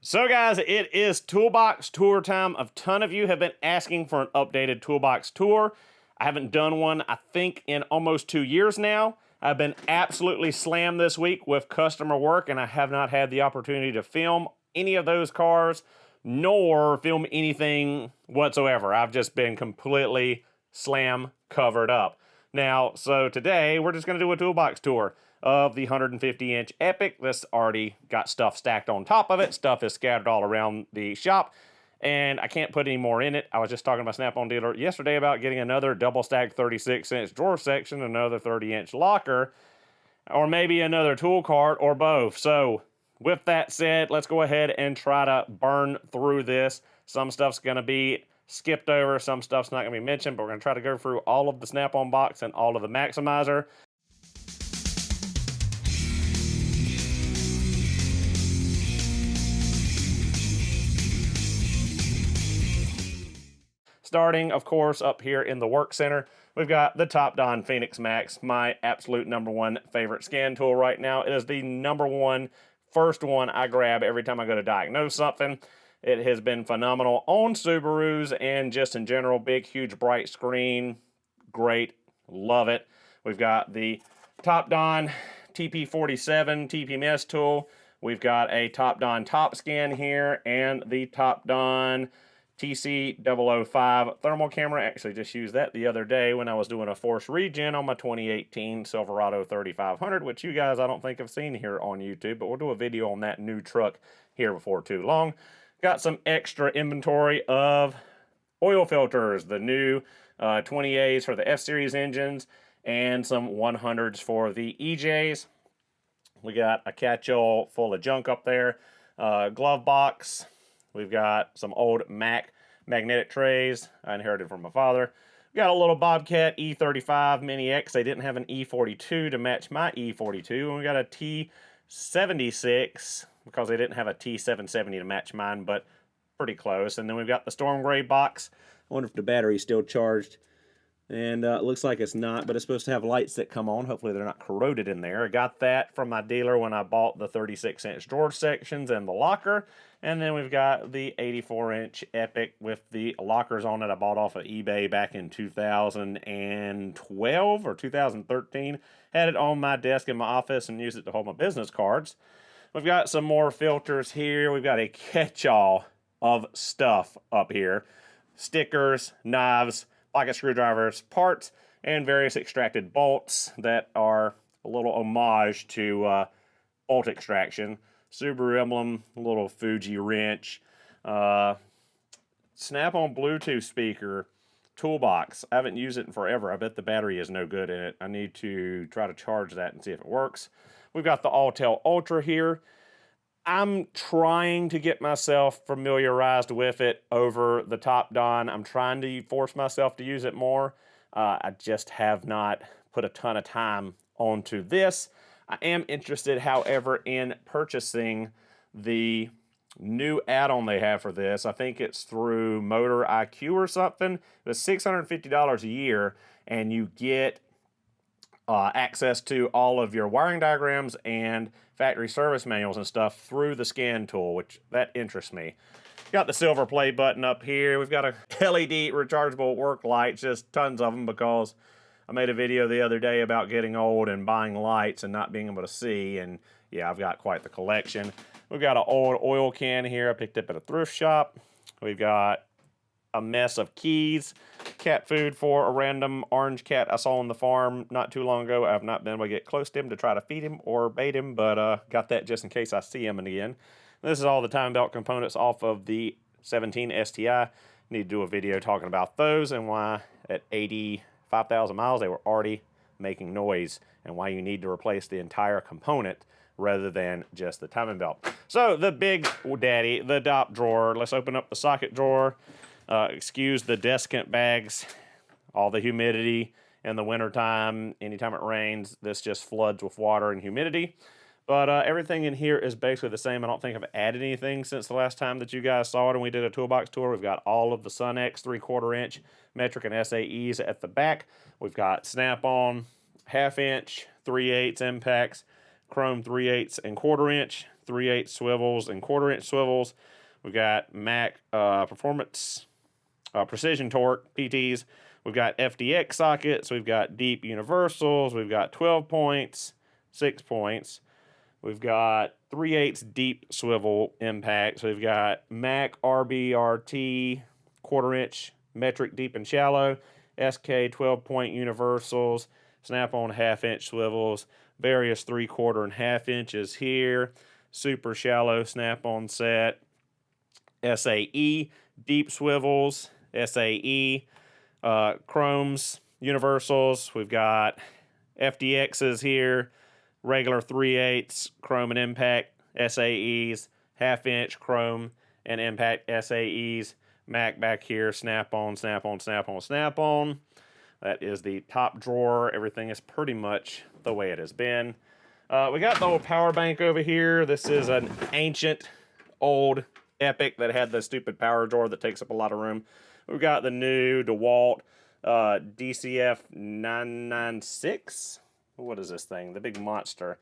So guys, it is Toolbox tour time. A ton of you have been asking for an updated Toolbox tour. I haven't done one, I think, in almost 2 years now. I've been absolutely slammed this week with customer work, and I have not had the opportunity to film any of those cars, nor film anything whatsoever. I've just been completely slam covered up. Now, so today, we're just going to do a Toolbox tour of the 150-inch EPIQ. This already got stuff stacked on top of it. Stuff is scattered all around the shop, and I can't put any more in it. I was just talking to my Snap-on dealer yesterday about getting another double-stacked 36-inch drawer section, another 30-inch locker, or maybe another tool cart, or both. So, with that said, let's go ahead and try to burn through this. Some stuff's going to be skipped over, some stuff's not going to be mentioned, but we're going to try to go through all of the Snap-on box and all of the MACSIMIZER. Starting, of course, up here in the work center, we've got the Top Don Phoenix Max, my absolute #1 favorite scan tool right now. It is the #1 first one I grab every time I go to diagnose something. It has been phenomenal on Subarus and just in general. Big, huge, bright screen. Great. Love it. We've got the Top Don TP47 TPMS tool. We've got a Top Don Top Scan here and the Top Don TC005 thermal camera. Actually just used that the other day when I was doing a force regen on my 2018 Silverado 3500, which you guys I don't think have seen here on YouTube, but we'll do a video on that new truck here before too long. Got some extra inventory of oil filters, the new 20As for the F-Series engines, and some 100s for the EJs. We got a catch-all full of junk up there, glove box. We've got some old Mac magnetic trays I inherited from my father. We got a little Bobcat E35 Mini X. They didn't have an E42 to match my E42. And we got a T76 because they didn't have a T770 to match mine, but pretty close. And then we've got the Storm Gray box. I wonder if the battery's still charged. And it looks like it's not, but it's supposed to have lights that come on. Hopefully they're not corroded in there. I got that from my dealer when I bought the 36-inch drawer sections and the locker. And then we've got the 84-inch EPIQ with the lockers on it. I bought off of eBay back in 2012 or 2013. Had it on my desk in my office and used it to hold my business cards. We've got some more filters here. We've got a catch-all of stuff up here. Stickers, knives, pocket screwdrivers, parts, and various extracted bolts that are a little homage to bolt extraction. Subaru emblem, a little Fuji wrench, Snap-on Bluetooth speaker, Toolbox. I haven't used it in forever. I bet the battery is no good in it. I need to try to charge that and see if it works. We've got the Autel Ultra here. I'm trying to get myself familiarized with it over the Top Don. I'm trying to force myself to use it more. I just have not put a ton of time onto this. I am interested, however, in purchasing the new add-on they have for this. I think it's through Motor IQ or something. It's $650 a year, and you get access to all of your wiring diagrams and factory service manuals and stuff through the scan tool, which that interests me. Got the silver play button up here. We've got a LED rechargeable work light, just tons of them because I made a video the other day about getting old and buying lights and not being able to see, and yeah, I've got quite the collection. We've got an old oil can here I picked up at a thrift shop. We've got a mess of keys, cat food for a random orange cat I saw on the farm not too long ago. I've not been able to get close to him to try to feed him or bait him, but got that just in case I see him again. This is all the time belt components off of the 17 STI. Need to do a video talking about those and why at 85,000 miles they were already making noise and why you need to replace the entire component rather than just the timing belt. So the big daddy, the top drawer. Let's open up the socket drawer. Excuse the desiccant bags, all the humidity in the wintertime. Anytime it rains, this just floods with water and humidity. But everything in here is basically the same. I don't think I've added anything since the last time that you guys saw it and we did a Toolbox tour. We've got all of the SunX 3/4 inch metric and SAEs at the back. We've got Snap-on 1/2 inch, 3/8 impacts, chrome 3/8 and 1/4 inch, 3/8 swivels and 1/4-inch swivels. We've got Mac Performance Precision Torque PTs. We've got FDX sockets. We've got deep universals. We've got 12 points, 6 points. We've got 3/8 deep swivel impacts. We've got Mac RBRT 1/4-inch metric deep and shallow, SK 12-point universals, snap-on 1/2-inch swivels, various 3/4 and 1/2 inches here, super shallow snap-on set, SAE deep swivels, SAE chromes, universals. We've got FDXs here, regular 3/8 chrome and impact SAEs, 1/2-inch chrome and impact SAEs. Mac back here, snap-on, snap-on, snap-on, snap-on. That is the top drawer. Everything is pretty much the way it has been. We got the old power bank over here. This is an ancient, old Epic that had the stupid power drawer that takes up a lot of room. We've got the new DeWalt DCF 996. What is this thing? The big monster.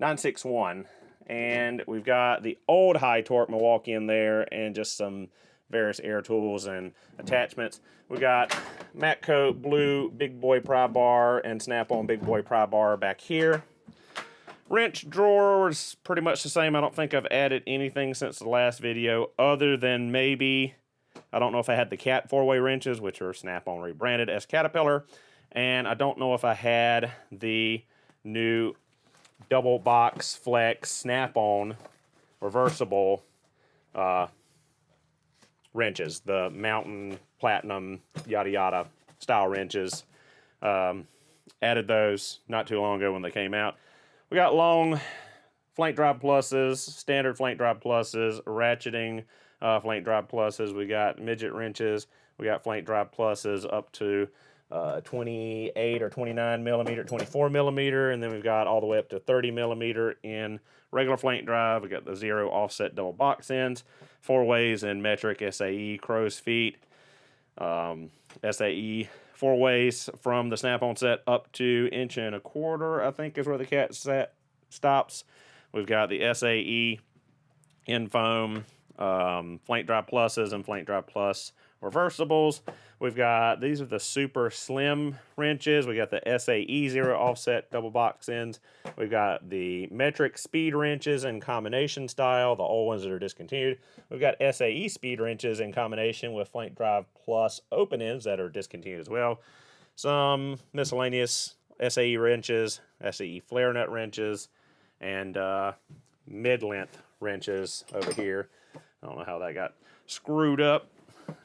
961. And we've got the old high torque Milwaukee in there and just some various air tools and attachments. We got Matco blue big boy pry bar and snap-on big boy pry bar back here. Wrench drawer is pretty much the same. I don't think I've added anything since the last video other than maybe, I don't know if I had the Cat 4-way wrenches, which are snap-on rebranded as Caterpillar, and I don't know if I had the new double box flex snap-on reversible wrenches, the Mountain Platinum yada yada style wrenches. Added those not too long ago when they came out. We got long flank drive pluses, standard flank drive pluses, ratcheting flank drive pluses. We got midget wrenches. We got flank drive pluses up to 28 or 29 millimeter, 24 millimeter, and then we've got all the way up to 30 millimeter in regular flank drive. We got the 0 offset double box ends, 4-ways in metric SAE crow's feet, SAE 4-ways from the snap-on set up to 1.25 inches, I think is where the Cat set stops. We've got the SAE in foam, flank drive pluses and flank drive plus reversibles. We've got, these are the super slim wrenches. We got the SAE 0 offset double box ends. We've got the metric speed wrenches in combination style, the old ones that are discontinued. We've got SAE speed wrenches in combination with flank drive plus open ends that are discontinued as well. Some miscellaneous SAE wrenches, SAE flare nut wrenches, and mid-length wrenches over here. I don't know how that got screwed up.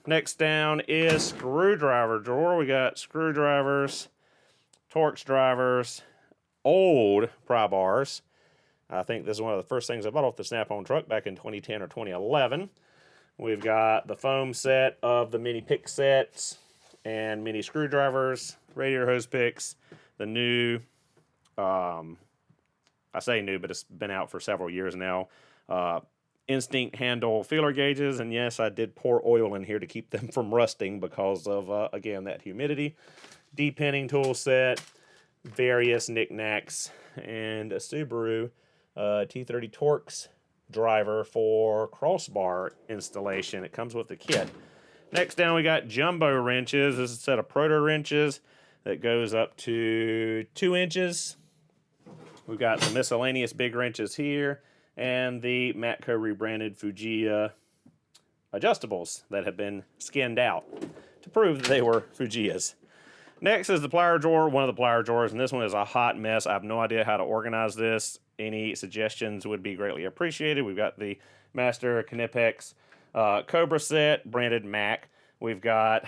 Next down is screwdriver drawer. We got screwdrivers, Torx drivers, old pry bars. I think this is one of the first things I bought off the Snap-on truck back in 2010 or 2011. We've got the foam set of the mini pick sets and mini screwdrivers, radiator hose picks, the new, I say new, but it's been out for several years now, Instinct handle feeler gauges, and yes, I did pour oil in here to keep them from rusting because of, again, that humidity. Depenning tool set, various knickknacks, and a Subaru T30 Torx driver for crossbar installation. It comes with the kit. Next down, we got jumbo wrenches. This is a set of proto wrenches that goes up to 2 inches. We've got the miscellaneous big wrenches here, and the Matco rebranded Fujiya adjustables that have been skinned out to prove that they were Fujiyas. Next is the plier drawer, one of the plier drawers, and this one is a hot mess. I have no idea how to organize this. Any suggestions would be greatly appreciated. We've got the Master Knipex Cobra set, branded Mac. We've got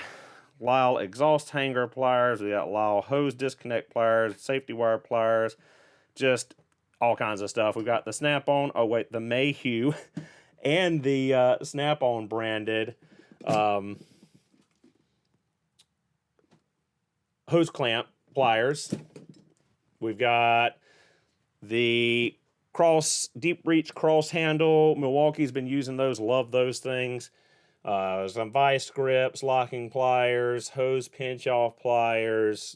Lyle exhaust hanger pliers. We got Lyle hose disconnect pliers, safety wire pliers, just all kinds of stuff. We've got the Snap-on, the Mayhew, and the Snap-on branded hose clamp pliers. We've got the deep reach cross handle. Milwaukee's been using those, love those things. Some vice grips, locking pliers, hose pinch off pliers,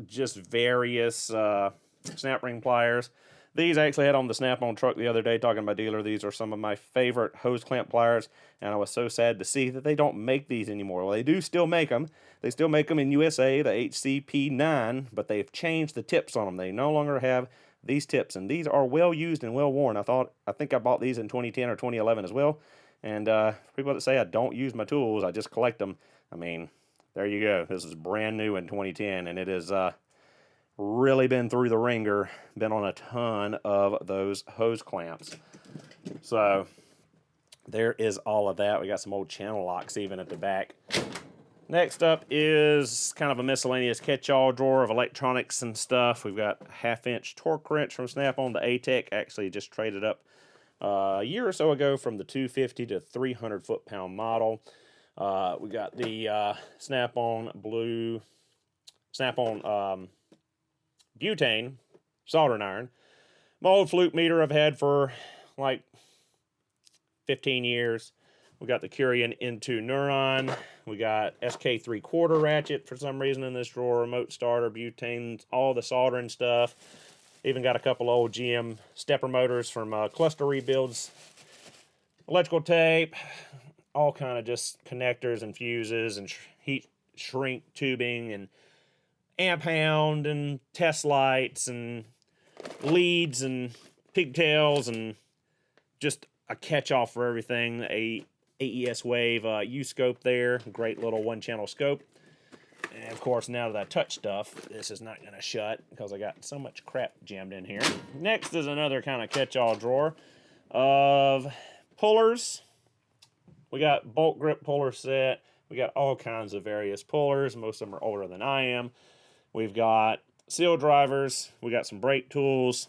just various snap ring pliers. These I actually had on the Snap-on truck the other day talking to my dealer. These are some of my favorite hose clamp pliers, and I was so sad to see that they don't make these anymore. Well, they do still make them. They still make them in USA, the HCP9, but they've changed the tips on them. They no longer have these tips, and these are well used and well worn. I think I bought these in 2010 or 2011 as well. And people that say I don't use my tools, I just collect them. I mean, there you go. This is brand new in 2010, and it is really been through the ringer, been on a ton of those hose clamps. So there is all of that. We got some old channel locks even at the back. Next up is kind of a miscellaneous catch-all drawer of electronics and stuff. We've got a 1/2-inch torque wrench from Snap-on, the ATEC. Actually just traded up a year or so ago from the 250 to 300 foot-pound model. We got the Snap-on butane soldering iron. My old fluke meter I've had for like 15 years. We got the Curian N2 Neuron. We got SK 3/4 ratchet for some reason in this drawer. Remote starter, butane, all the soldering stuff. Even got a couple old GM stepper motors from cluster rebuilds. Electrical tape. All kind of just connectors and fuses and heat shrink tubing and amp hound and test lights and leads and pigtails and just a catch-all for everything. A AES Wave U-scope there, great little one-channel scope. And of course, now that I touch stuff, this is not going to shut because I got so much crap jammed in here. Next is another kind of catch-all drawer of pullers. We got bolt grip puller set. We got all kinds of various pullers. Most of them are older than I am. We've got seal drivers. We got some brake tools,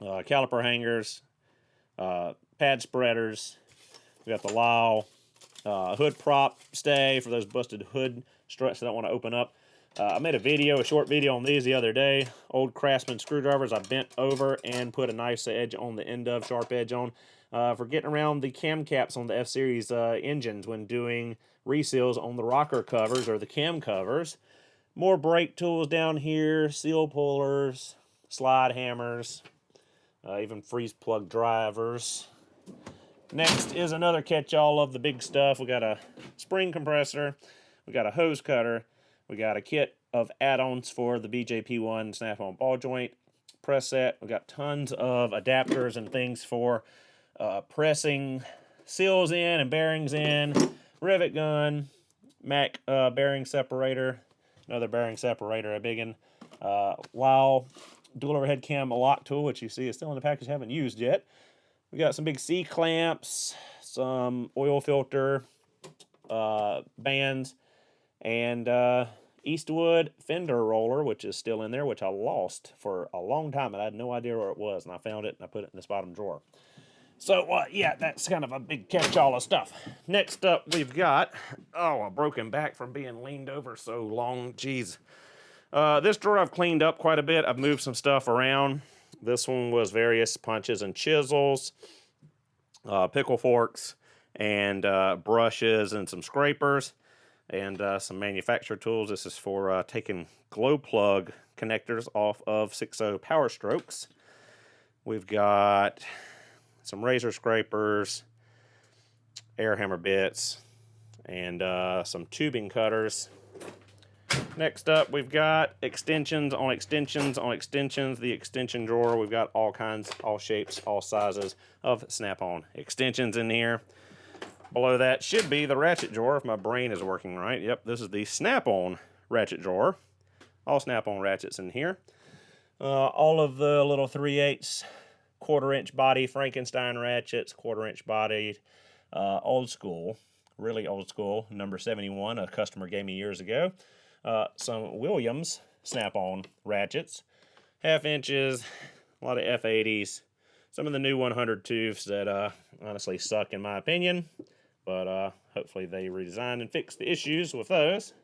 caliper hangers, pad spreaders. We got the Lyle hood prop stay for those busted hood struts that don't want to open up. I made a short video on these the other day. Old Craftsman screwdrivers I bent over and put a nice edge on the end of, sharp edge on, for getting around the cam caps on the F-Series engines when doing reseals on the rocker covers or the cam covers. More brake tools down here, seal pullers, slide hammers, even freeze plug drivers. Next is another catch-all of the big stuff. We got a spring compressor, we got a hose cutter, we got a kit of add-ons for the BJP1 Snap-on ball joint press set. We got tons of adapters and things for pressing seals in and bearings in, rivet gun, Mac bearing separator, another bearing separator, a big one, Lyle dual overhead cam lock tool, which you see is still in the package, haven't used yet. We got some big C-clamps, some oil filter bands, and Eastwood fender roller, which is still in there, which I lost for a long time, and I had no idea where it was, and I found it, and I put it in this bottom drawer. So, yeah, that's kind of a big catch-all of stuff. Next up, we've got, a broken back from being leaned over so long. Jeez. This drawer I've cleaned up quite a bit. I've moved some stuff around. This one was various punches and chisels, pickle forks, and brushes and some scrapers, and some manufacturer tools. This is for taking glow plug connectors off of 6.0 Power Strokes. We've got some razor scrapers, air hammer bits, and some tubing cutters. Next up, we've got extensions on extensions on extensions. The extension drawer, we've got all kinds, all shapes, all sizes of Snap-on extensions in here. Below that should be the ratchet drawer if my brain is working right. Yep, this is the Snap-on ratchet drawer. All Snap-on ratchets in here. All of the little 3/8 1/4-inch body Frankenstein ratchets, 1/4-inch body, old school, really old school, number 71, a customer gave me years ago. Some Williams Snap-on ratchets, 1/2 inches, a lot of F80s, some of the new 100 tubes that honestly suck in my opinion, but hopefully they redesign and fix the issues with those.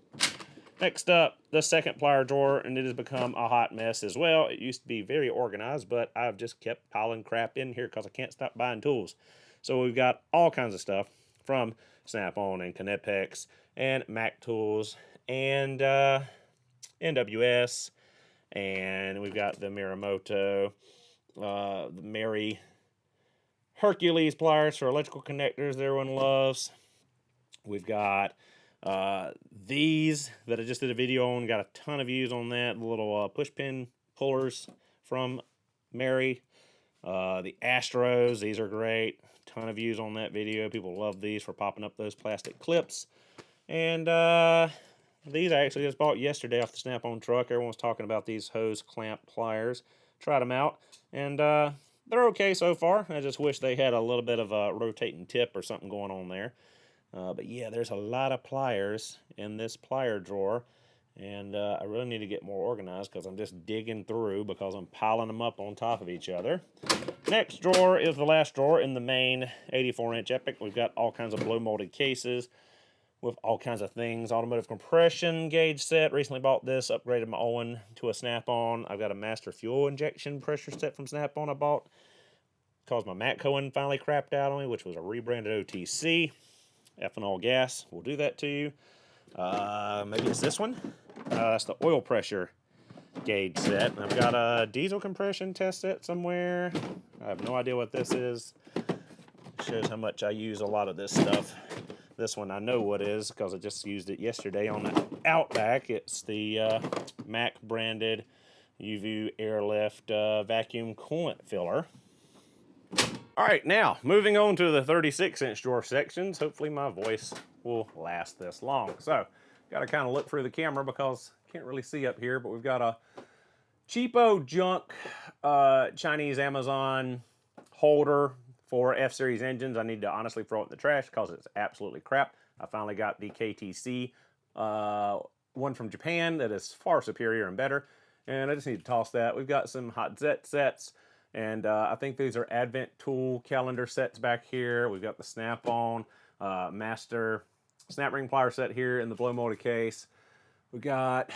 Next up, the second plier drawer, and it has become a hot mess as well. It used to be very organized, but I've just kept piling crap in here because I can't stop buying tools. So we've got all kinds of stuff from Snap-on and Knipex and Mac tools and NWS, and we've got the Miramoto, The Mary Hercules pliers for electrical connectors that everyone loves. We've got these that I just did a video on. Got a ton of views on that. The little push pin pullers from Mary. The Astros, these are great. Ton of views on that video. People love these for popping up those plastic clips. And these I actually just bought yesterday off the Snap-on truck. Everyone's talking about these hose clamp pliers. Tried them out, and they're okay so far. I just wish they had a little bit of a rotating tip or something going on there. But yeah, there's a lot of pliers in this plier drawer, and I really need to get more organized because I'm just digging through because I'm piling them up on top of each other. Next drawer is the last drawer in the main 84-inch EPIQ. We've got all kinds of blow molded cases with all kinds of things. Automotive compression gauge set. Recently bought this, upgraded my own to a Snap-on. I've got a master fuel injection pressure set from Snap-on I bought because my Matco finally crapped out on me, which was a rebranded OTC. Ethanol gas will do that to you. Maybe it's this one. That's the oil pressure gauge set. I've got a diesel compression test set somewhere. I have no idea what this is. It shows how much I use a lot of this stuff. This one I know what is because I just used it yesterday on the Outback. It's the Mac branded UV Airlift vacuum coolant filler. All right, now moving on to the 36-inch drawer sections. Hopefully my voice will last this long. So got to kind of look through the camera because I can't really see up here, but we've got a cheapo junk Chinese Amazon holder for F-Series engines. I need to honestly throw it in the trash because it's absolutely crap. I finally got the KTC one from Japan that is far superior and better, and I just need to toss that. We've got some Hot Zet sets, and I think these are Advent tool calendar sets back here. We've got the Snap-on Master snap ring plier set here in the blow molded case. We've got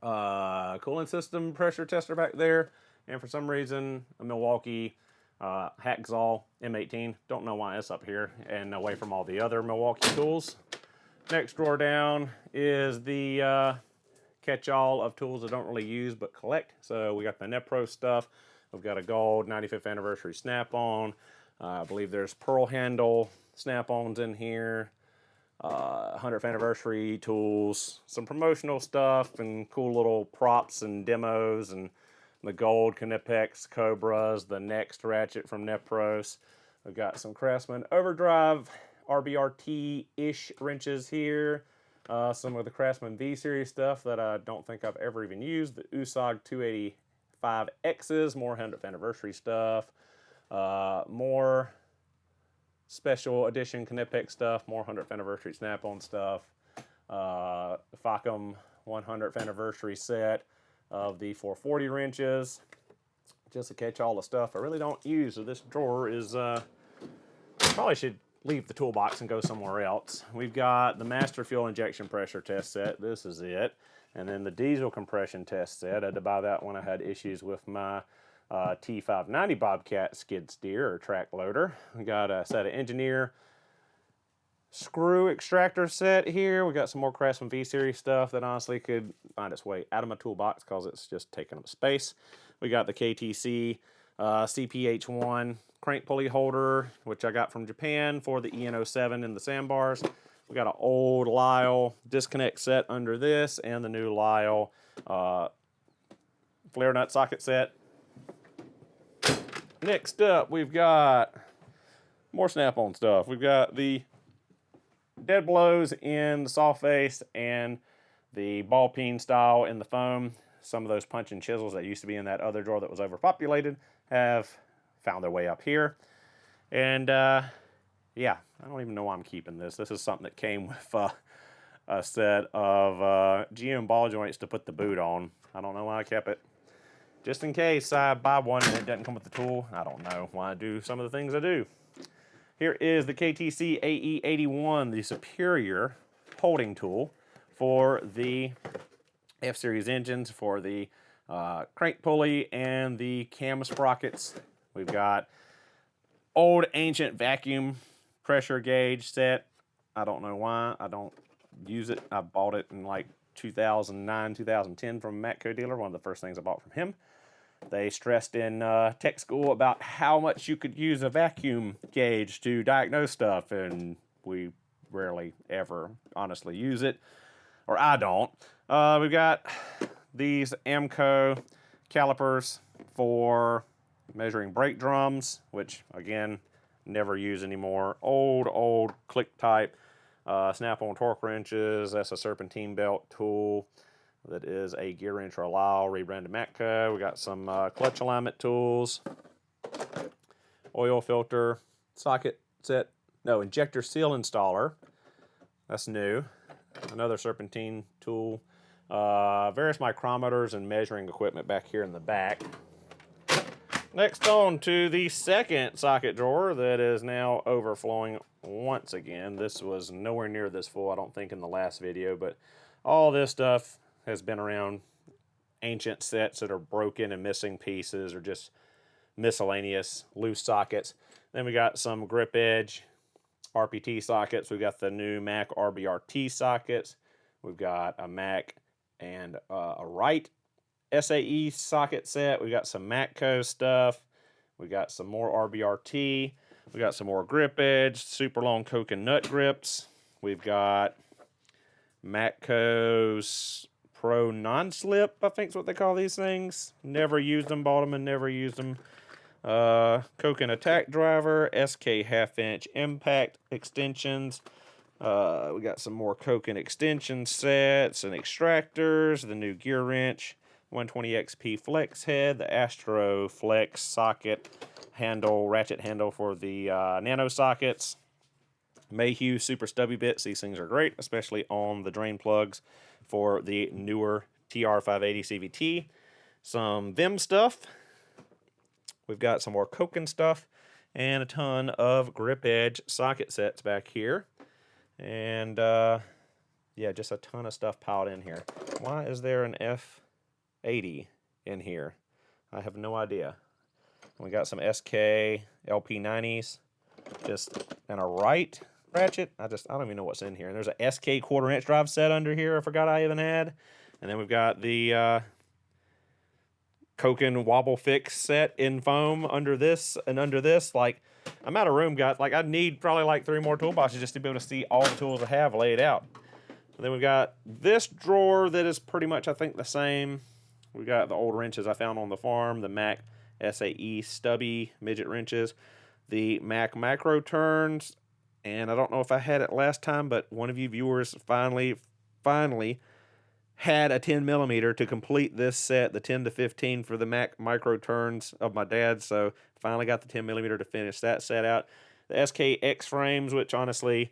cooling system pressure tester back there, and for some reason a Milwaukee Hacksaw M18. Don't know why it's up here and away from all the other Milwaukee tools. Next drawer down is the catch-all of tools I don't really use but collect. So we got the Nepro stuff. We've got a gold 95th anniversary Snap-on. I believe there's pearl handle Snap-ons in here. 100th anniversary tools, some promotional stuff, and cool little props and demos, and the gold Knipex Cobras, the Next ratchet from Nepros. We've got some Craftsman Overdrive RBRT-ish wrenches here. Some of the Craftsman V-Series stuff that I don't think I've ever even used. The USAG 285X's, more 100th anniversary stuff. More special edition Knipex stuff, more 100th anniversary Snap-on stuff. The FACM 100th anniversary set of the 440 wrenches. Just to catch all the stuff I really don't use. So this drawer is, probably should leave the toolbox and go somewhere else. We've got the Master Fuel Injection Pressure Test Set. This is it. And then the Diesel Compression Test Set. I had to buy that when I had issues with my T590 Bobcat skid steer or track loader. We got a set of Engineer screw extractor set here. We got some more Craftsman V-Series stuff that honestly could find its way out of my toolbox because it's just taking up space. We got the KTC CPH1 crank pulley holder, which I got from Japan for the EN07 and the sandbars. We got an old Lyle disconnect set under this and the new Lyle flare nut socket set. Next up, we've got more Snap-on stuff. We've got the dead blows in the soft face and the ball peen style in the foam. Some of those punch and chisels that used to be in that other drawer that was overpopulated have found their way up here. And yeah, I don't even know why I'm keeping this. This is something that came with a set of GM ball joints to put the boot on. I don't know why I kept it. Just in case I buy one and it doesn't come with the tool. I don't know why I do some of the things I do. Here is the KTC AE81, the superior holding tool for the F-Series engines, for the crank pulley and the cam sprockets. We've got old ancient vacuum pressure gauge set. I don't know why. I don't use it. I bought it in like 2009, 2010 from a Matco dealer, one of the first things I bought from him. They stressed in tech school about how much you could use a vacuum gauge to diagnose stuff, and we rarely ever honestly use it, or I don't. We've got these AMCO calipers for measuring brake drums, which again, never use anymore. Old click type snap-on torque wrenches. That's a serpentine belt tool. That is a gear wrench or a Lyle rebranded Matco. We got some clutch alignment tools, oil filter, socket set, no, injector seal installer. That's new. Another serpentine tool. Various micrometers and measuring equipment back here in the back. Next on to the second socket drawer that is now overflowing once again. This was nowhere near this full, I don't think, in the last video, but all this stuff has been around. Ancient sets that are broken and missing pieces, or just miscellaneous loose sockets. Then we got some grip edge RPT sockets. We've got the new Mac RBRT sockets. We've got a Mac and a Wright SAE socket set. We got some Matco stuff. We got some more RBRT. We got some more grip edge, super long Coke and nut grips. We've got Matco's Pro non-slip, I think is what they call these things. Never used them, bought them and never used them. Coke and attack driver, SK half-inch impact extensions. We got some more Coke and extension sets and extractors. The new gear wrench, 120XP flex head, the Astro Flex socket handle, ratchet handle for the nano sockets. Mayhew super stubby bits. These things are great, especially on the drain plugs for the newer TR580 CVT. Some Vim stuff. We've got some more Koken stuff and a ton of grip edge socket sets back here. And yeah, just a ton of stuff piled in here. Why is there an F80 in here? I have no idea. We got some SK LP90s, and a Wright ratchet. I don't even know what's in here. And there's a SK quarter-inch drive set under here I forgot I even had. And then we've got the Koken wobble fix set in foam under this and under this. Like, I'm out of room, guys. Like, I need probably like 3 more toolboxes just to be able to see all the tools I have laid out. And then we've got this drawer that is pretty much, I think, the same. We got the old wrenches I found on the farm, the Mac SAE stubby midget wrenches, the Mac macro turns, and I don't know if I had it last time, but one of you viewers finally had a 10 millimeter to complete this set, the 10 to 15 for the Mac micro turns of my dad. So finally got the 10 millimeter to finish that set out. The SKX frames, which honestly,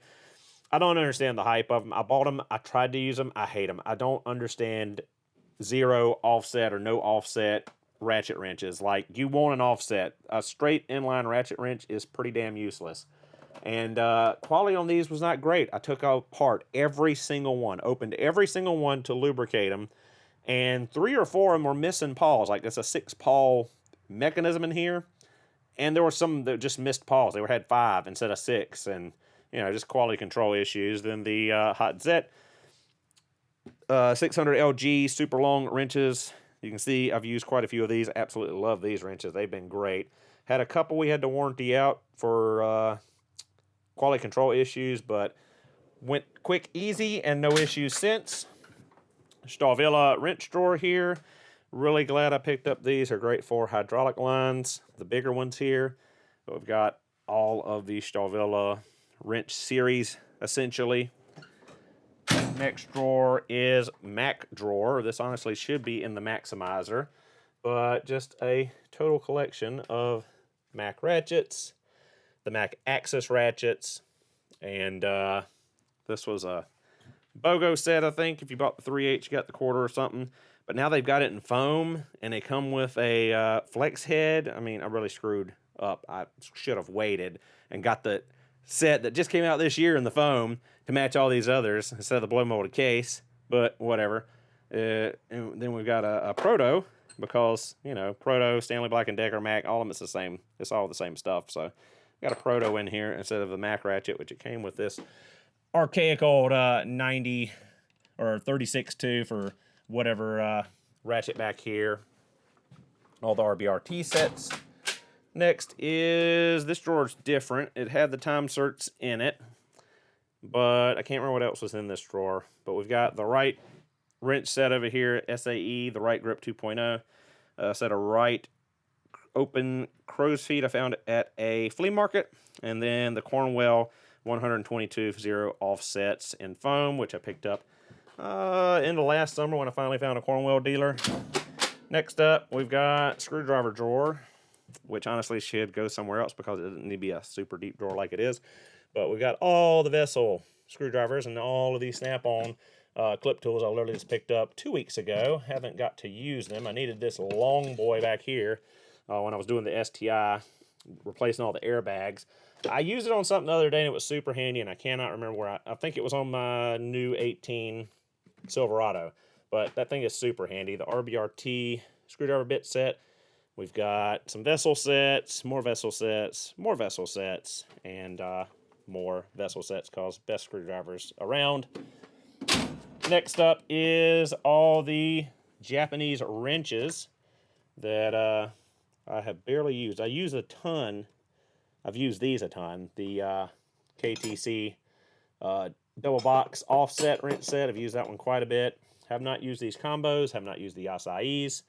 I don't understand the hype of them. I bought them. I tried to use them. I hate them. I don't understand zero offset or no offset ratchet wrenches. Like, you want an offset. A straight inline ratchet wrench is pretty damn useless. And quality on these was not great. I took apart every single one, opened every single one to lubricate them, and 3 or 4 of them were missing paws. Like, there's a 6-paw mechanism in here, and there were some that just missed paws. They had 5 instead of 6, and, you know, just quality control issues. Then the Hot Zet 600 LG super long wrenches. You can see I've used quite a few of these. Absolutely love these wrenches. They've been great. Had a couple we had to warranty out for quality control issues, but went quick, easy, and no issues since. Stavilla wrench drawer here. Really glad I picked up these. They're great for hydraulic lines, the bigger ones here. But we've got all of the Stavilla wrench series, essentially. Next drawer is Mac drawer. This honestly should be in the MACSIMIZER, but just a total collection of Mac ratchets, the Mac Axis ratchets, and this was a BOGO set, I think. If you bought the 3/8, you got the quarter or something. But now they've got it in foam, and they come with a flex head. I mean, I really screwed up. I should have waited and got the set that just came out this year in the foam to match all these others instead of the blow molded case, but whatever. And then we've got a Proto, because, you know, Proto, Stanley Black & Decker, Mac, all of them, it's the same. It's all the same stuff. So got a Proto in here instead of the Mac ratchet, which it came with this archaic old 90 or 36.2 for whatever ratchet back here. all the RBRT sets. Next is, this drawer's different. It had the time certs in it, but I can't remember what else was in this drawer. But we've got the right wrench set over here, SAE, the right grip 2.0, a set of right open crow's feet I found at a flea market, and then the Cornwell 122 0 offsets in foam, which I picked up in the last summer when I finally found a Cornwell dealer. Next up, we've got screwdriver drawer, which honestly should go somewhere else because it doesn't need to be a super deep drawer like it is. But we've got all the vessel screwdrivers and all of these snap-on clip tools I literally just picked up 2 weeks ago. Haven't got to use them. I needed this long boy back here when I was doing the STI, replacing all the airbags. I used it on something the other day and it was super handy, and I cannot remember where I think it was on my new 18 Silverado. But that thing is super handy. The RBRT screwdriver bit set. We've got some vessel sets, more vessel sets, more vessel sets, and more vessel sets because best screwdrivers around. Next up is all the Japanese wrenches that I have barely used. I use a ton. I've used these a ton. The KTC double box offset wrench set. I've used that one quite a bit. Have not used these combos. Have not used the acais.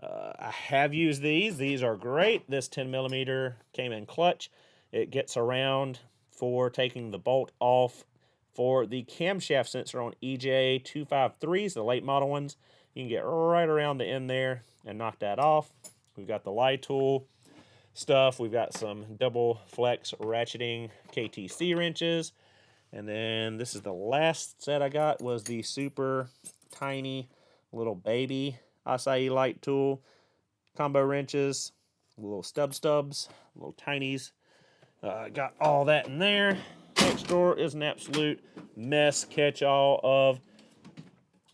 I have used these. These are great. This 10mm came in clutch. It gets around for taking the bolt off for the camshaft sensor on EJ 253s, the late model ones. You can get right around the end there and knock that off. We've got the lie tool stuff. We've got some double flex ratcheting KTC wrenches. And then this is the last set I got, was the super tiny little baby acai light tool combo wrenches, little stubs, little tinies. Got all that in there. Next drawer is an absolute mess catch-all of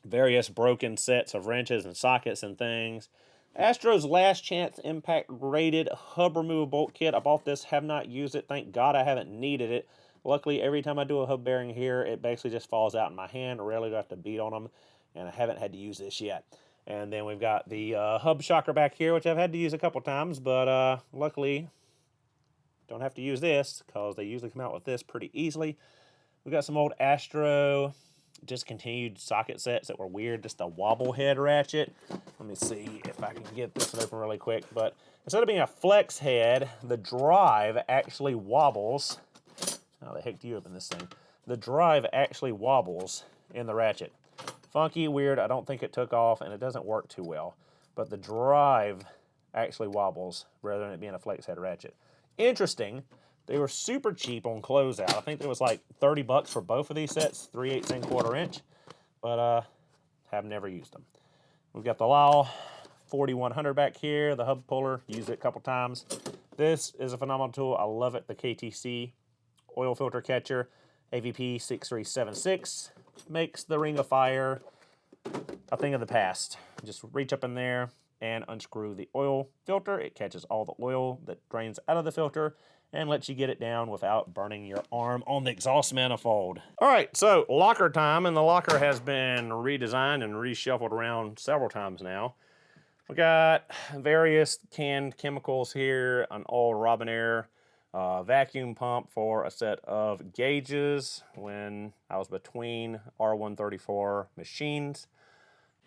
various broken sets of wrenches and sockets and things. Astro's Last Chance Impact Rated Hub Removal Bolt Kit. I bought this, have not used it. Thank God I haven't needed it. Luckily, every time I do a hub bearing here, it basically just falls out in my hand. I rarely do have to beat on them, and I haven't had to use this yet. And then we've got the hub shocker back here, which I've had to use a couple times, but luckily don't have to use this because they usually come out with this pretty easily. We've got some old Astro discontinued socket sets that were weird, just a wobble head ratchet. Let me see if I can get this one open really quick. But instead of being a flex head, the drive actually wobbles. How the heck do you open this thing? The drive actually wobbles in the ratchet. Funky, weird, I don't think it took off, and it doesn't work too well. But the drive actually wobbles rather than it being a flex head ratchet. Interesting. They were super cheap on closeout. I think it was like $30 for both of these sets, 3/8 and 1/4 inch. But have never used them. We've got the Lyle 4100 back here, the hub puller, used it a couple times. This is a phenomenal tool. I love it. The KTC oil filter catcher, AVP 6376, makes the Ring of Fire a thing of the past. Just reach up in there and unscrew the oil filter. It catches all the oil that drains out of the filter and lets you get it down without burning your arm on the exhaust manifold. All right, so locker time, and the locker has been redesigned and reshuffled around several times now. We got various canned chemicals here, an old Robinair vacuum pump for a set of gauges when I was between R134 machines.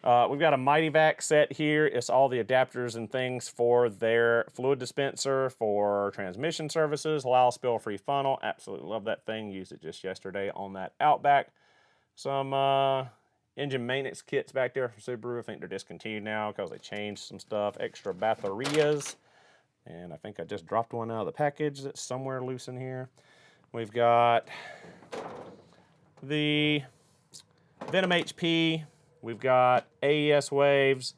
We've got a Mighty Vac set here. It's all the adapters and things for their fluid dispenser for transmission services. Lyle spill-free funnel. Absolutely love that thing. Used it just yesterday on that Outback. Some engine maintenance kits back there from Subaru. I think they're discontinued now because they changed some stuff. Extra baterias. And I think I just dropped one out of the package that's somewhere loose in here. We've got the Venom HP. We've got AES waves,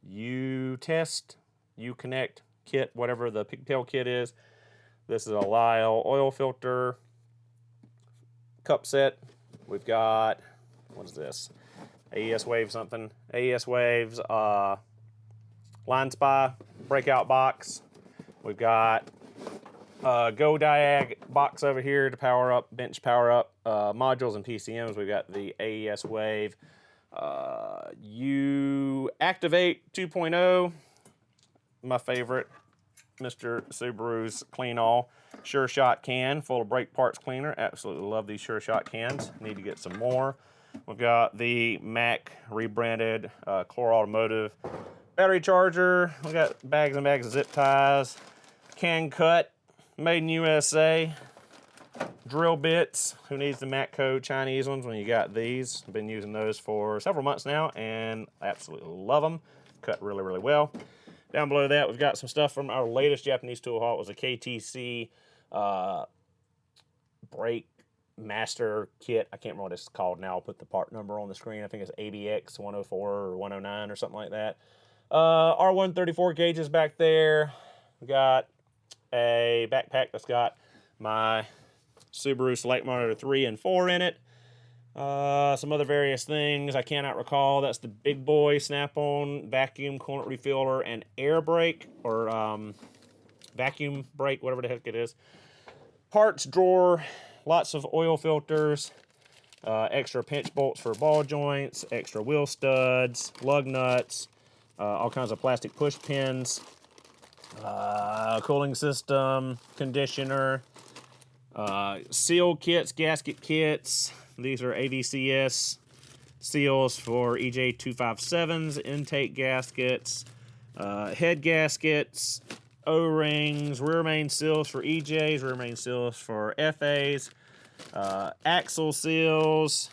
U-Test, U-Connect kit, whatever the pigtail kit is. This is a Lyle oil filter cup set. We've got, what is this? AES wave something. AES waves, line spy, breakout box. We've got Go Diag box over here to power up, bench power up modules and PCMs. We've got the AES Wave You Activate 2.0, my favorite, Mr. Subaru's Clean All Sure Shot can full of brake parts cleaner. Absolutely love these Sure Shot cans. Need to get some more. We've got the Mac rebranded Chlor Automotive battery charger. We got bags and bags of zip ties. Can cut, made in USA. Drill bits. Who needs the Matco Chinese ones when you got these? I've been using those for several months now and absolutely love them. Cut really, really well. Down below that, we've got some stuff from our latest Japanese tool haul. It was a KTC brake master kit. I can't remember what it's called now. I'll put the part number on the screen. I think it's ABX 104 or 109 or something like that. R134 gauges back there. We got a backpack that's got my Subaru Select Monitor 3 and 4 in it. Some other various things I cannot recall. That's the big boy snap-on vacuum coolant refiller and air brake, or vacuum brake, whatever the heck it is. Parts drawer, lots of oil filters, extra pinch bolts for ball joints, extra wheel studs, lug nuts, all kinds of plastic push pins, cooling system, conditioner, seal kits, gasket kits. These are AVCS seals for EJ257s, intake gaskets, head gaskets, O-rings, rear main seals for EJs, rear main seals for FAs, axle seals,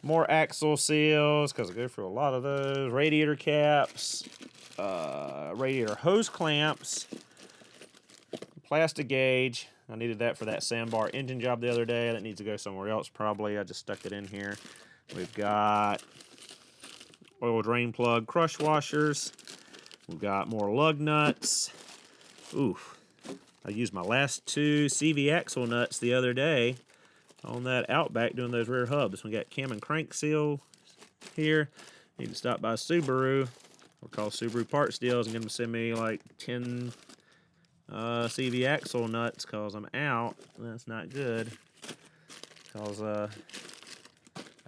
more axle seals, because I go through a lot of those, radiator caps, radiator hose clamps, plastic gauge. I needed that for that sandbar engine job the other day. That needs to go somewhere else probably. I just stuck it in here. We've got oil drain plug crush washers. We've got more lug nuts. Ooh, I used my last two CV axle nuts the other day on that Outback doing those rear hubs. We got cam and crank seal here. Need to stop by Subaru or call Subaru Parts Deals and get them to send me like 10 CV axle nuts because I'm out. That's not good because I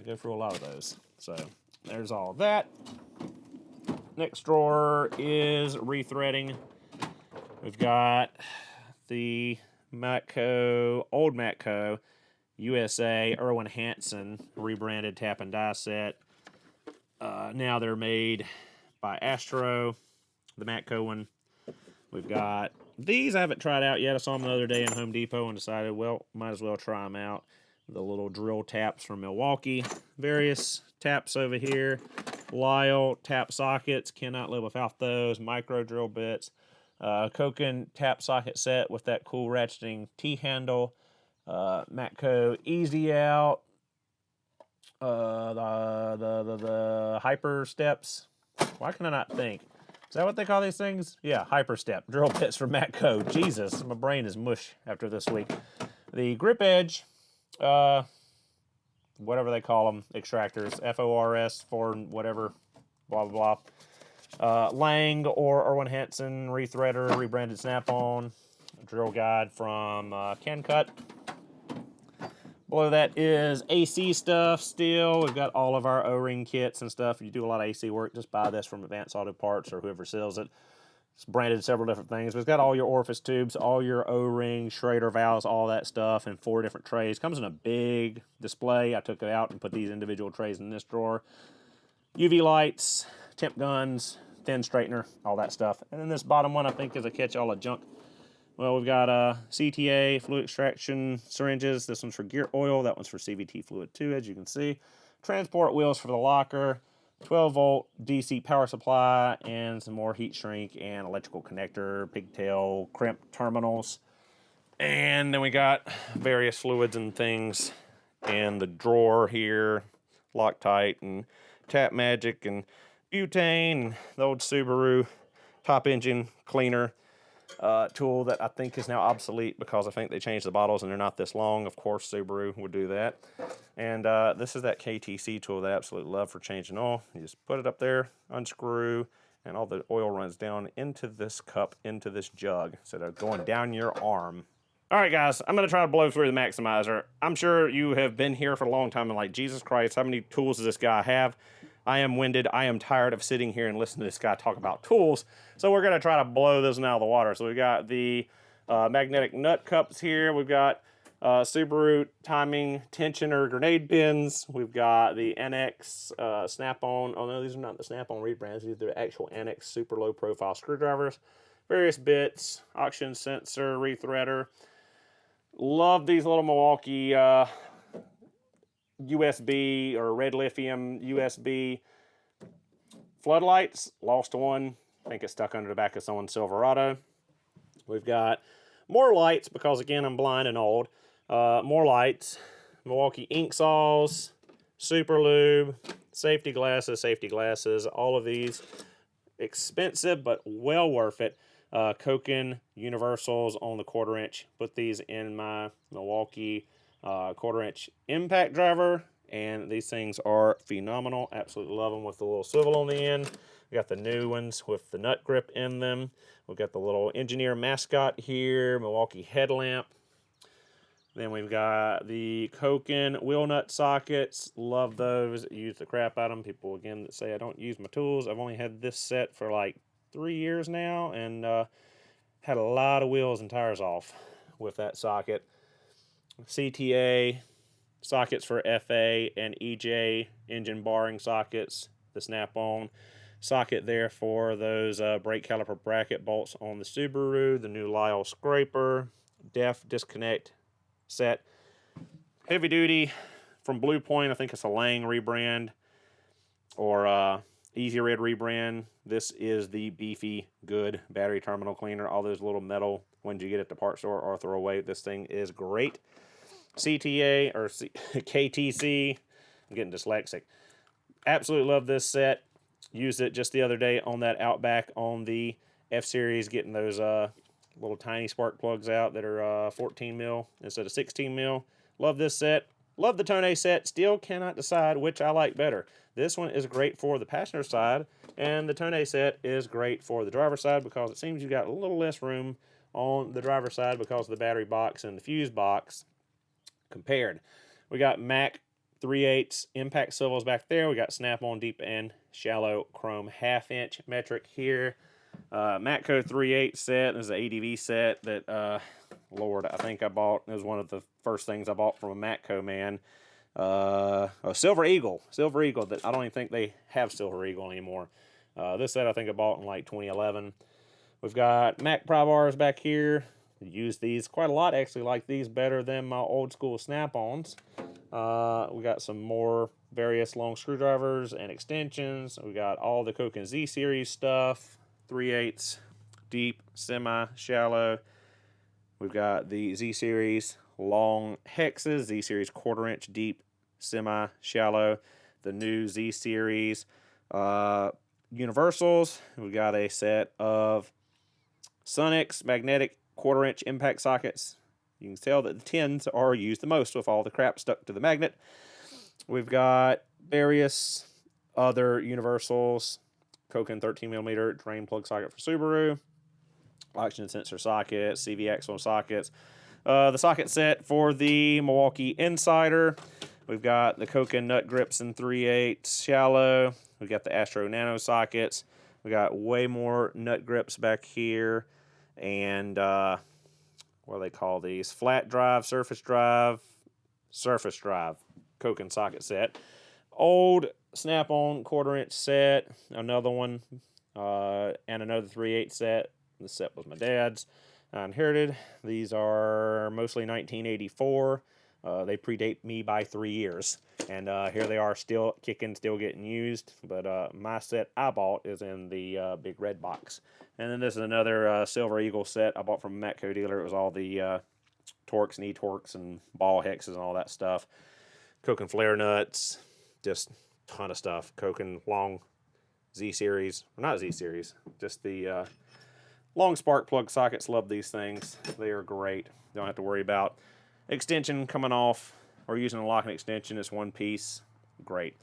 go through a lot of those. So there's all of that. Next drawer is rethreading. We've got the Matco, old Matco USA Irwin Hansen rebranded tap and die set. Now they're made by Astro, the Matco one. We've got these I haven't tried out yet. I saw them the other day in Home Depot and decided, well, might as well try them out. The little drill taps from Milwaukee. Various taps over here. Lyle tap sockets. Cannot live without those. Micro drill bits. Koken tap socket set with that cool ratcheting T-handle. Matco Easy Out. The Hyper Steps. Why can I not think? Is that what they call these things? Yeah, Hyper Step. Drill bits from Matco. Jesus, my brain is mush after this week. The Grip Edge, whatever they call them, extractors, FORS, for whatever, blah, blah, blah. Lang or Irwin Hansen rethreader, rebranded Snap-on. Drill guide from Can-Cut. Below that is AC stuff still. We've got all of our O-ring kits and stuff. If you do a lot of AC work, just buy this from Advanced Auto Parts or whoever sells it. It's branded several different things. But it's got all your orifice tubes, all your O-rings, Schrader valves, all that stuff in 4 different trays. Comes in a big display. I took it out and put these individual trays in this drawer. UV lights, temp guns, thin straightener, all that stuff. And then this bottom one I think is a catch-all of junk. Well, we've got CTA, fluid extraction syringes. This one's for gear oil. That one's for CVT fluid too, as you can see. Transport wheels for the locker. 12-volt DC power supply, and some more heat shrink and electrical connector, pigtail, crimp terminals. And then we got various fluids and things in the drawer here. Loctite and Tap Magic and butane. And the old Subaru top engine cleaner. Tool that I think is now obsolete because I think they changed the bottles and they're not this long. Of course, Subaru would do that. And this is that KTC tool that I absolutely love for changing oil. You just put it up there, unscrew, and all the oil runs down into this cup, into this jug. So they're going down your arm. All right, guys, I'm going to try to blow through the Maximizer. I'm sure you have been here for a long time and like, Jesus Christ, how many tools does this guy have? I am winded. I am tired of sitting here and listening to this guy talk about tools. So we're going to try to blow this one out of the water. So we've got the magnetic nut cups here. We've got Subaru timing tensioner grenade pins. We've got the NX snap-on. Oh, no, these are not the snap-on rebrands. These are the actual NX super low profile screwdrivers. Various bits, oxygen sensor, rethreader. Love these little Milwaukee USB or red lithium USB floodlights. Lost one. I think it's stuck under the back of someone's Silverado. We've got more lights because, again, I'm blind and old. More lights. Milwaukee ink saws, super lube, safety glasses. All of these expensive but well worth it. Koken universals on the 1/4 inch. Put these in my Milwaukee 1/4 inch impact driver, and these things are phenomenal. Absolutely love them with the little swivel on the end. We got the new ones with the nut grip in them. We've got the little engineer mascot here, Milwaukee headlamp. Then we've got the Koken wheel nut sockets. Love those. Use the crap out of them. People, again, that say I don't use my tools. I've only had this set for like 3 years now, and had a lot of wheels and tires off with that socket. CTA sockets for FA and EJ engine barring sockets. The snap-on socket there for those brake caliper bracket bolts on the Subaru. The new Lyle scraper. Def disconnect set. Heavy duty from Blue Point. I think it's a Lang rebrand or Easy Red rebrand. This is the beefy, good battery terminal cleaner. All those little metal ones you get at the parts store or throw away. This thing is great. CTA or KTC. I'm getting dyslexic. Absolutely love this set. Used it just the other day on that Outback on the F-Series, getting those little tiny spark plugs out that are 14 mil instead of 16 mil. Love this set. Love the Tone set. Still cannot decide which I like better. This one is great for the passenger side, and the Tone set is great for the driver's side because it seems you got a little less room on the driver's side because of the battery box and the fuse box compared. We got Mac 3/8 impact swivels back there. We got snap-on deep and shallow chrome 1/2 inch metric here. Matco 3/8 set. This is an ADV set that, Lord, I think I bought. It was one of the first things I bought from a Matco man. A Silver Eagle. Silver Eagle. That I don't even think they have Silver Eagle anymore. This set I think I bought in like 2011. We've got Mac pry bars back here. Use these quite a lot, actually. Like these better than my old school snap-ons. We got some more various long screwdrivers and extensions. We got all the Koken Z series stuff. 3/8 deep, semi, shallow. We've got the Z series long hexes, Z series 1/4 inch deep, semi, shallow. The new Z series universals. We got a set of Sunix magnetic 1/4 inch impact sockets. You can tell that the 10s are used the most with all the crap stuck to the magnet. We've got various other universals. Koken 13mm drain plug socket for Subaru. Oxygen sensor sockets, CV axle sockets. The socket set for the Milwaukee Insider. We've got the Koken nut grips in 3/8 shallow. We've got the Astro Nano sockets. We got way more nut grips back here. And what do they call these? Flat drive, surface drive, Koken socket set. Old snap-on 1/4 inch set, another one, and another 3/8 set. This set was my dad's. I inherited. These are mostly 1984. They predate me by 3 years. And here they are, still kicking, still getting used. But my set I bought is in the big red box. And then this is another Silver Eagle set I bought from a Matco dealer. It was all the Torx and E-Torx and ball hexes and all that stuff. Koken flare nuts, just ton of stuff. Koken long Z-Series, not Z-Series, just the long spark plug sockets. Love these things. They are great. Don't have to worry about extension coming off or using a locking extension. It's one piece. Great.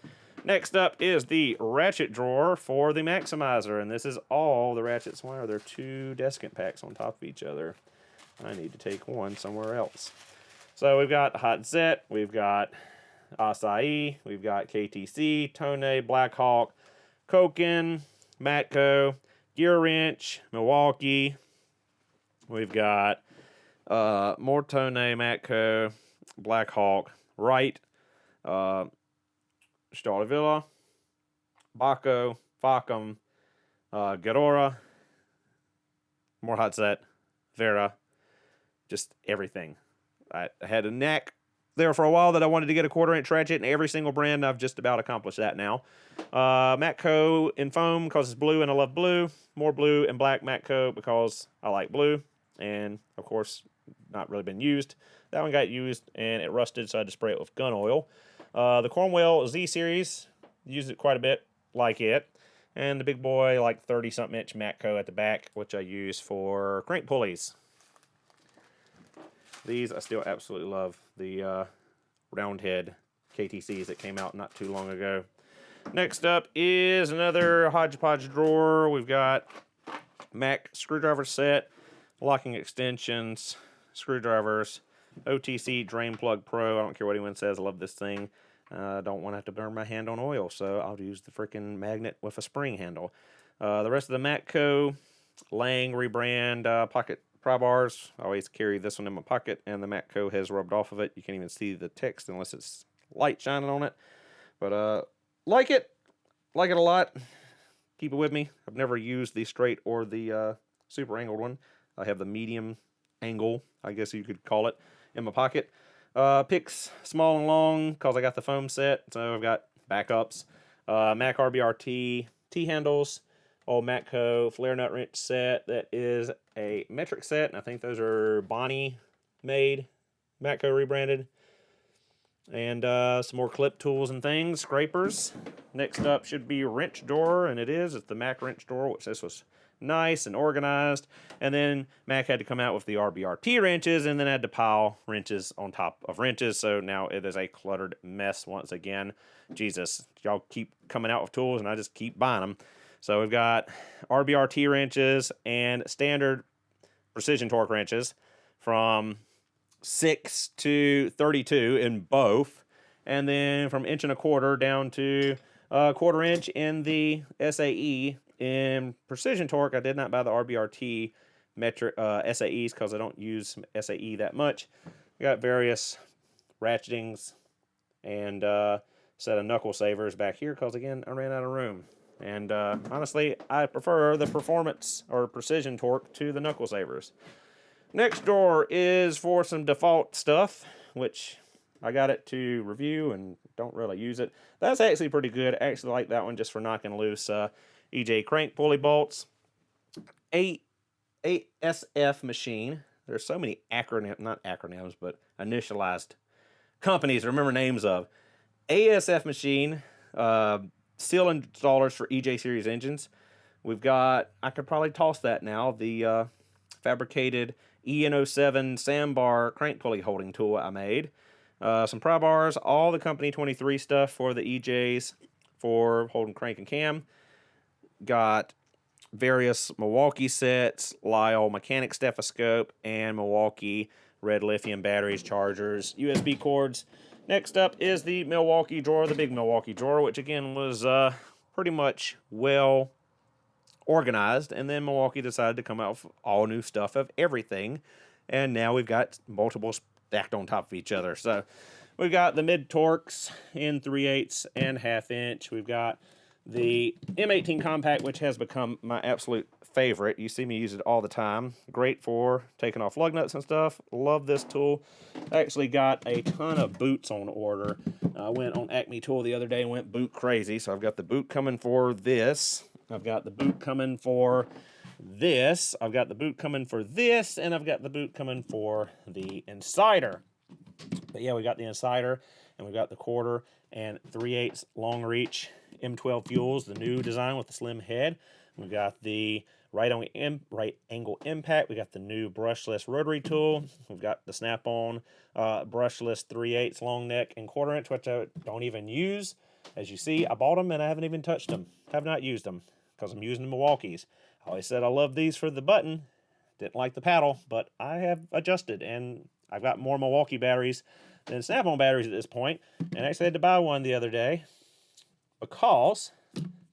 Next up is the ratchet drawer for the Maximizer, and this is all the ratchets. Why are there two desiccant packs on top of each other? I need to take one somewhere else. So we've got Hot Zet, we've got Acai, we've got KTC, Tone, Blackhawk, Koken, Matco, Gear Wrench, Milwaukee. We've got more Tone, Matco, Blackhawk, Wright, Stradivilla, Baco, Facom, Gadora, more Hot Set, Vera, just everything. I had a knack there for a while that I wanted to get a 1/4-inch ratchet in every single brand. I've just about accomplished that now. Matco in foam because it's blue and I love blue. More blue and black Matco because I like blue. And, of course, not really been used. That one got used and it rusted, so I had to spray it with gun oil. The Cornwell Z Series, used it quite a bit, like it. And the big boy, like 30-something inch Matco at the back, which I use for crank pulleys. These I still absolutely love. The round head KTCs that came out not too long ago. Next up is another hodgepodge drawer. We've got Mac screwdriver set, locking extensions, screwdrivers, OTC Drain Plug Pro. I don't care what anyone says. I love this thing. I don't want to have to burn my hand on oil, so I'll use the freaking magnet with a spring handle. The rest of the Matco, Lang rebrand pocket pry bars. I always carry this one in my pocket, and the Matco has rubbed off of it. You can't even see the text unless it's light shining on it. But like it a lot. Keep it with me. I've never used the straight or the super angled one. I have the medium angle, I guess you could call it, in my pocket. Picks small and long because I got the foam set, so I've got backups. Mac RBRT T-handles, old Matco flare nut wrench set that is a metric set, and I think those are Bonnie made, Matco rebranded. And some more clip tools and things, scrapers. Next up should be wrench drawer, and it is. It's the Mac wrench drawer, which this was nice and organized. And then Mac had to come out with the RBRT wrenches and then had to pile wrenches on top of wrenches. So now it is a cluttered mess once again. Jesus, y'all keep coming out with tools and I just keep buying them. So we've got RBRT wrenches and standard precision torque wrenches from 6 to 32 in both. And then from 1.25" down to 1/4 inch in the SAE. In precision torque, I did not buy the RBRT metric SAEs because I don't use SAE that much. I got various ratchetings and set of knuckle savers back here because, again, I ran out of room. And honestly, I prefer the performance or precision torque to the knuckle savers. Next drawer is for some default stuff, which I got it to review and don't really use it. That's actually pretty good. I actually like that one just for knocking loose EJ crank pulley bolts. ASF machine. There's so many not acronyms, but initialized companies to remember names of. ASF machine, seal installers for EJ series engines. We've got, I could probably toss that now, the fabricated EN07 sandbar crank pulley holding tool I made. Some pry bars, all the Company 23 stuff for the EJs for holding crank and cam. Got various Milwaukee sets, Lyle mechanic stethoscope, and Milwaukee red lithium batteries, chargers, USB cords. Next up is the Milwaukee drawer, the big Milwaukee drawer, which again was pretty much well organized. And then Milwaukee decided to come out with all new stuff of everything. And now we've got multiple stacked on top of each other. So we've got the mid torques in 3/8 and 1/2 inch. We've got the M18 Compact, which has become my absolute favorite. You see me use it all the time. Great for taking off lug nuts and stuff. Love this tool. I actually got a ton of boots on order. I went on Acme Tool the other day and went boot crazy. So I've got the boot coming for this. I've got the boot coming for this. I've got the boot coming for this. And I've got the boot coming for the Insider. But yeah, we got the Insider and we got the 1/4 and 3/8 long reach M12 fuels, the new design with the slim head. We've got the right angle impact. We got the new brushless rotary tool. We've got the snap-on brushless 3/8 long neck and 1/4 inch, which I don't even use. As you see, I bought them and I haven't even touched them. Have not used them because I'm using the Milwaukees. I always said I love these for the button. Didn't like the paddle, but I have adjusted, and I've got more Milwaukee batteries than Snap-on batteries at this point. And I actually had to buy one the other day because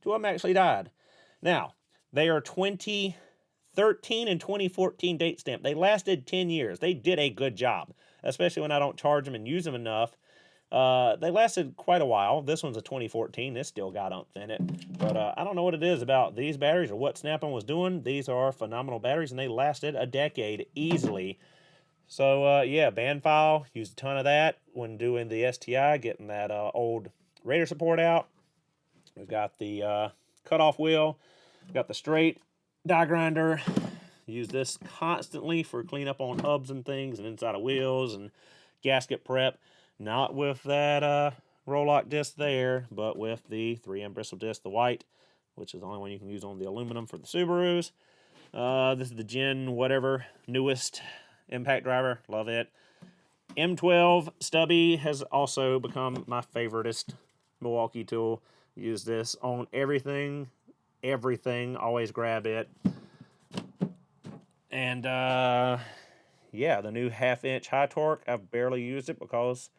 two of them actually died. Now, they are 2013 and 2014 date stamp. They lasted 10 years. They did a good job, especially when I don't charge them and use them enough. They lasted quite a while. This one's a 2014. This still got umph in it. But I don't know what it is about these batteries or what Snap-on was doing. These are phenomenal batteries, and they lasted a decade easily. So, yeah, band file. Used a ton of that when doing the STI, getting that old Raider support out. We've got the cutoff wheel. We've got the straight die grinder. Use this constantly for cleanup on hubs and things and inside of wheels and gasket prep. Not with that roll-lock disc there, but with the 3M bristle disc, the white, which is the only one you can use on the aluminum for the Subarus. This is the Gen whatever, newest impact driver. Love it. M12 stubby has also become my favoriteest Milwaukee tool. Use this on everything. Always grab it. And, yeah, the new 1/2-inch high torque. I've barely used it because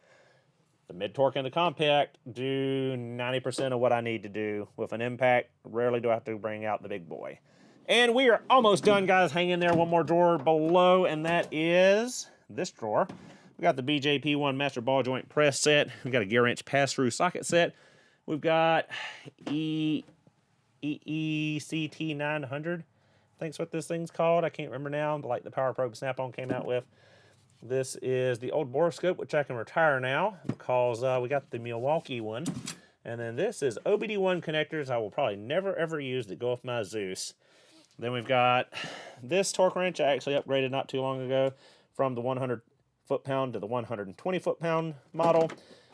the mid-torque and the compact do 90% of what I need to do. With an impact, rarely do I have to bring out the big boy. And we are almost done, guys. Hang in there. One more drawer below, and that is this drawer. We got the BJP1 Master Ball Joint Press set. We got a gear wrench pass-through socket set. We've got EECT 900. I think's what this thing's called. I can't remember now. Like the Power Probe Snap-on came out with. This is the old borescope, which I can retire now because we got the Milwaukee one. And then this is OBD1 connectors I will probably never, ever use that go with my Zeus. Then we've got this torque wrench I actually upgraded not too long ago from the 100 foot-pound to the 120 foot-pound model.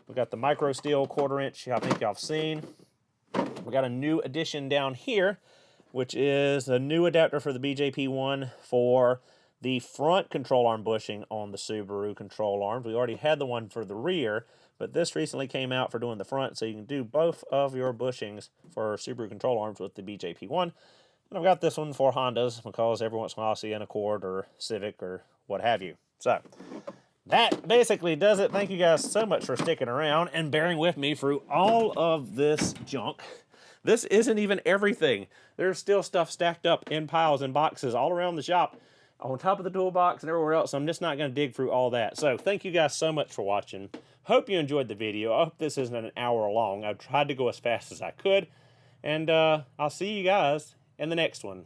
We've got the micro steel quarter inch I think y'all have seen. We got a new addition down here, which is a new adapter for the BJP1 for the front control arm bushing on the Subaru control arms. We already had the one for the rear, but this recently came out for doing the front, so you can do both of your bushings for Subaru control arms with the BJP1. And I've got this one for Hondas because every once in a while I'll see an Accord or Civic or what have you. So that basically does it. Thank you guys so much for sticking around and bearing with me through all of this junk. This isn't even everything. There's still stuff stacked up in piles and boxes all around the shop, on top of the toolbox and everywhere else. I'm just not going to dig through all that. So thank you guys so much for watching. Hope you enjoyed the video. I hope this isn't an hour long. I've tried to go as fast as I could. And I'll see you guys in the next one.